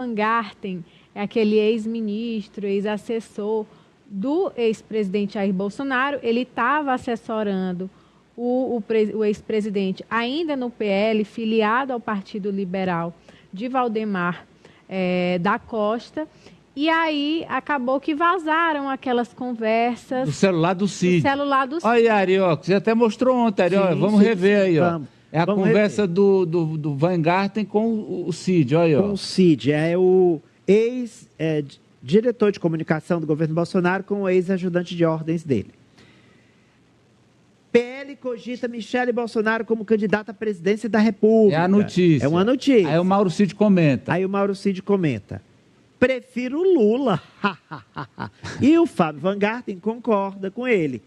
Van Garten é aquele ex-ministro, ex-assessor do ex-presidente Jair Bolsonaro. Ele estava assessorando o ex-presidente ainda no PL, filiado ao Partido Liberal de Valdemar da Costa. E aí acabou que vazaram aquelas conversas. Do celular do Cid. Do celular do Cid. Olha, Ari, ó, você até mostrou ontem, Ari, ó, vamos rever aí, ó. É a conversa do Van Garten com o Cid, olha aí, ó. Com o Cid, é o ex-diretor de comunicação do governo Bolsonaro com o ex-ajudante de ordens dele. PL cogita Michele Bolsonaro como candidata à presidência da República. É a notícia. É uma notícia. Aí o Mauro Cid comenta. Prefiro Lula. E o Fábio Van Garten concorda com ele.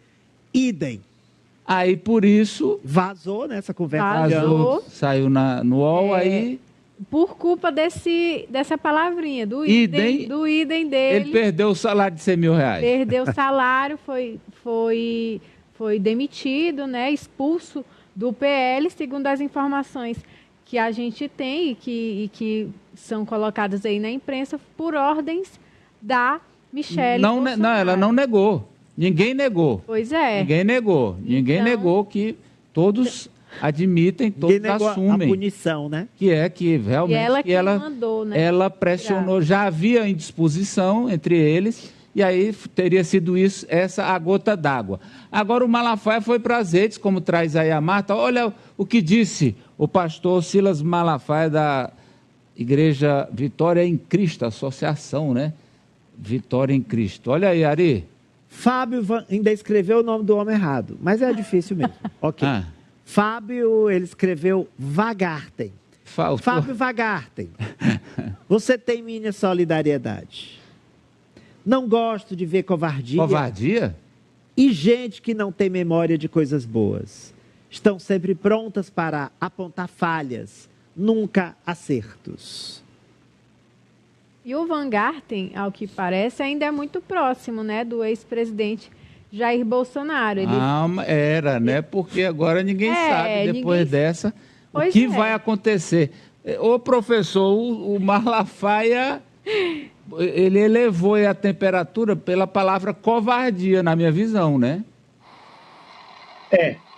Idem. Aí, por isso... Vazou nessa conversa. Vazou. Saiu no UOL, aí... Por culpa dessa palavrinha, do idem dele. Ele perdeu o salário de R$100.000. Perdeu o salário, foi demitido, né, expulso do PL, segundo as informações que a gente tem e que são colocadas aí na imprensa, por ordens da Michele Bolsonaro. Não, ela não negou. Ninguém negou. Pois é. Ninguém negou. Ninguém negou, que todos admitem, todos assumem. A punição, né? Que realmente... E ela mandou, né? Ela pressionou. Já havia indisposição entre eles, e aí teria sido essa a gota d'água. Agora o Malafaia foi para as redes, como traz aí a Marta. Olha o que disse o pastor Silas Malafaia da Igreja Vitória em Cristo, associação, né? Vitória em Cristo. Olha aí, Ari. Fábio ainda escreveu o nome do homem errado, mas é difícil mesmo. Ok. Fábio, ele escreveu Vagarten. Fábio Vagarten. Você tem minha solidariedade. Não gosto de ver covardia. Covardia? E gente que não tem memória de coisas boas. Estão sempre prontas para apontar falhas, nunca acertos. E o Van Garten, ao que parece, ainda é muito próximo, né, do ex-presidente Jair Bolsonaro. Era, né? Porque agora ninguém sabe, depois dessa, o que vai acontecer. Ô, professor, o Malafaia... Ele elevou a temperatura pela palavra covardia, na minha visão, né?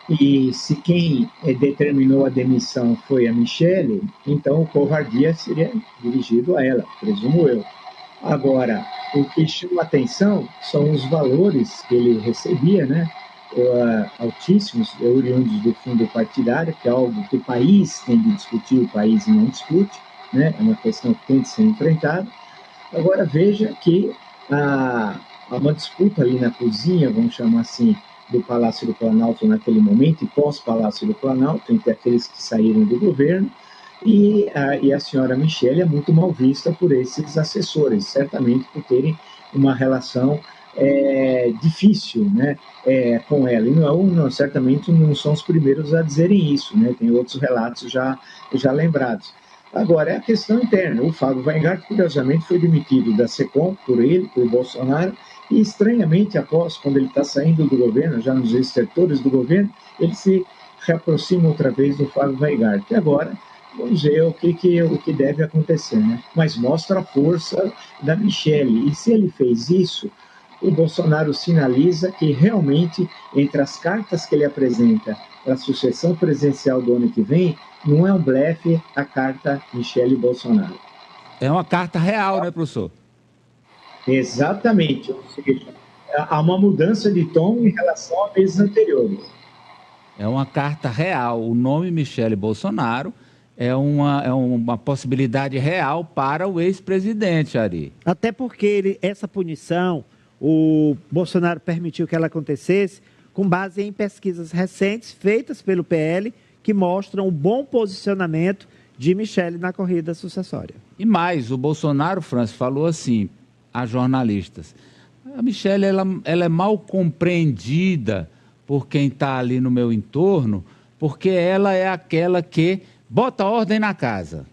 E se quem determinou a demissão foi a Michele, então o covardia seria dirigido a ela, presumo eu. Agora, o que chama atenção são os valores que ele recebia, né? Altíssimos, oriundos do fundo partidário, que é algo que o país tem de discutir, o país não discute, né? É uma questão que tem de ser enfrentada. Agora veja que há uma disputa ali na cozinha, vamos chamar assim, do Palácio do Planalto naquele momento e pós-Palácio do Planalto, entre aqueles que saíram do governo, e a senhora Michele é muito mal vista por esses assessores, certamente por terem uma relação difícil, né, com ela. E certamente não são os primeiros a dizerem isso, né? Tem outros relatos já lembrados. Agora, é a questão interna. O Fábio Weingarten, curiosamente, foi demitido da SECOM por Bolsonaro, e estranhamente, quando ele está saindo do governo, já nos estertores do governo, ele se reaproxima outra vez do Fábio Weingarten. E agora, vamos ver o que deve acontecer, né? Mas mostra a força da Michele. E se ele fez isso, o Bolsonaro sinaliza que realmente, entre as cartas que ele apresenta para a sucessão presidencial do ano que vem, não é um blefe a carta Michele Bolsonaro. É uma carta real, né, professor? Exatamente. Ou seja, há uma mudança de tom em relação a meses anteriores. É uma carta real. O nome Michele Bolsonaro é uma possibilidade real para o ex-presidente, Ari. Até porque essa punição, o Bolsonaro permitiu que ela acontecesse com base em pesquisas recentes feitas pelo PL, que mostram o bom posicionamento de Michele na corrida sucessória. E mais, o Bolsonaro, Francis, falou assim a jornalistas: a Michele ela é mal compreendida por quem está ali no meu entorno, porque ela é aquela que bota ordem na casa.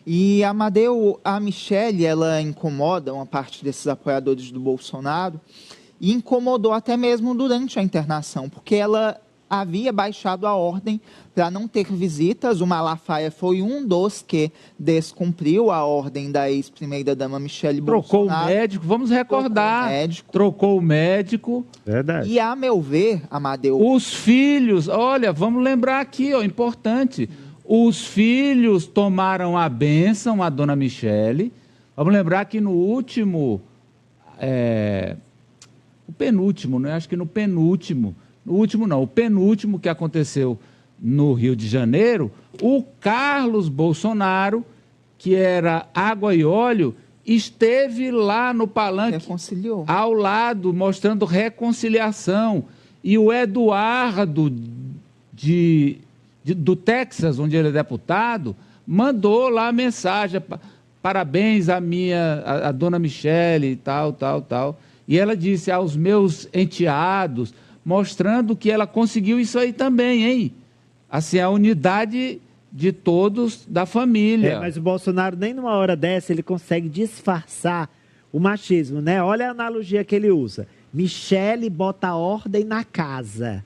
E, Amadeu, a Michele, ela incomoda uma parte desses apoiadores do Bolsonaro, e incomodou até mesmo durante a internação, porque ela havia baixado a ordem para não ter visitas. O Malafaia foi um dos que descumpriu a ordem da ex-primeira-dama Michele Bolsonaro. Trocou o médico, vamos recordar. Trocou o médico. Verdade. E, a meu ver, Amadeu... Os filhos, olha, vamos lembrar aqui, ó, importante. Os filhos tomaram a bênção, a dona Michele. Vamos lembrar que no último... o penúltimo, né? Acho que no último não, o penúltimo que aconteceu no Rio de Janeiro, o Carlos Bolsonaro, que era água e óleo, esteve lá no palanque, reconciliou, ao lado, mostrando reconciliação. E o Eduardo do Texas, onde ele é deputado, mandou lá a mensagem, parabéns a dona Michele, tal. E ela disse aos meus enteados, mostrando que ela conseguiu isso aí também, hein? Assim, a unidade de todos da família. Mas o Bolsonaro, nem numa hora dessa, ele consegue disfarçar o machismo, né? Olha a analogia que ele usa. Michele bota ordem na casa.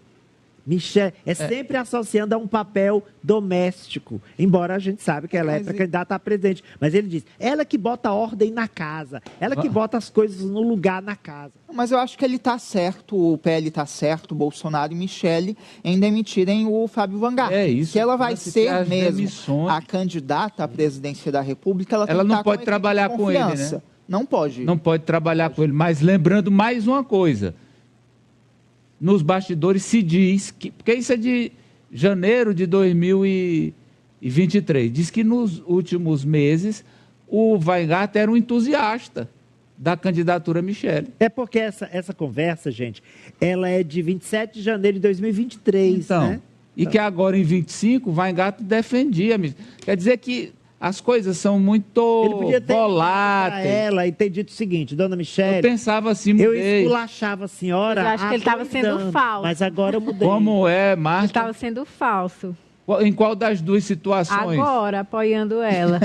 Michele sempre associando a um papel doméstico, embora a gente sabe que ela é pré-candidata a presidente. Mas ele diz, ela que bota ordem na casa, ela que bota as coisas no lugar na casa. Mas eu acho que ele está certo, o PL está certo, Bolsonaro e Michele, em demitirem o Fábio Van Garten. Isso. Se ela vai ser mesmo a candidata à presidência da República, ela não pode trabalhar com ele, né? Não pode. Não pode trabalhar com ele. Mas lembrando mais uma coisa, nos bastidores se diz que, porque isso é de janeiro de 2023, diz que nos últimos meses o Weingarten era um entusiasta da candidatura Michele. É porque essa conversa, gente, ela é de 27 de janeiro de 2023, então, né? E que agora em 25 o Weingarten defendia. Quer dizer que as coisas são muito voláteis. Ela e ter dito o seguinte, dona Michele... Eu pensava assim, mudei. Eu esculachava a senhora. Eu acho que ele estava sendo falso. Mas agora eu mudei. Como é, Marta? Ele estava sendo falso. Em qual das duas situações? Agora, apoiando ela.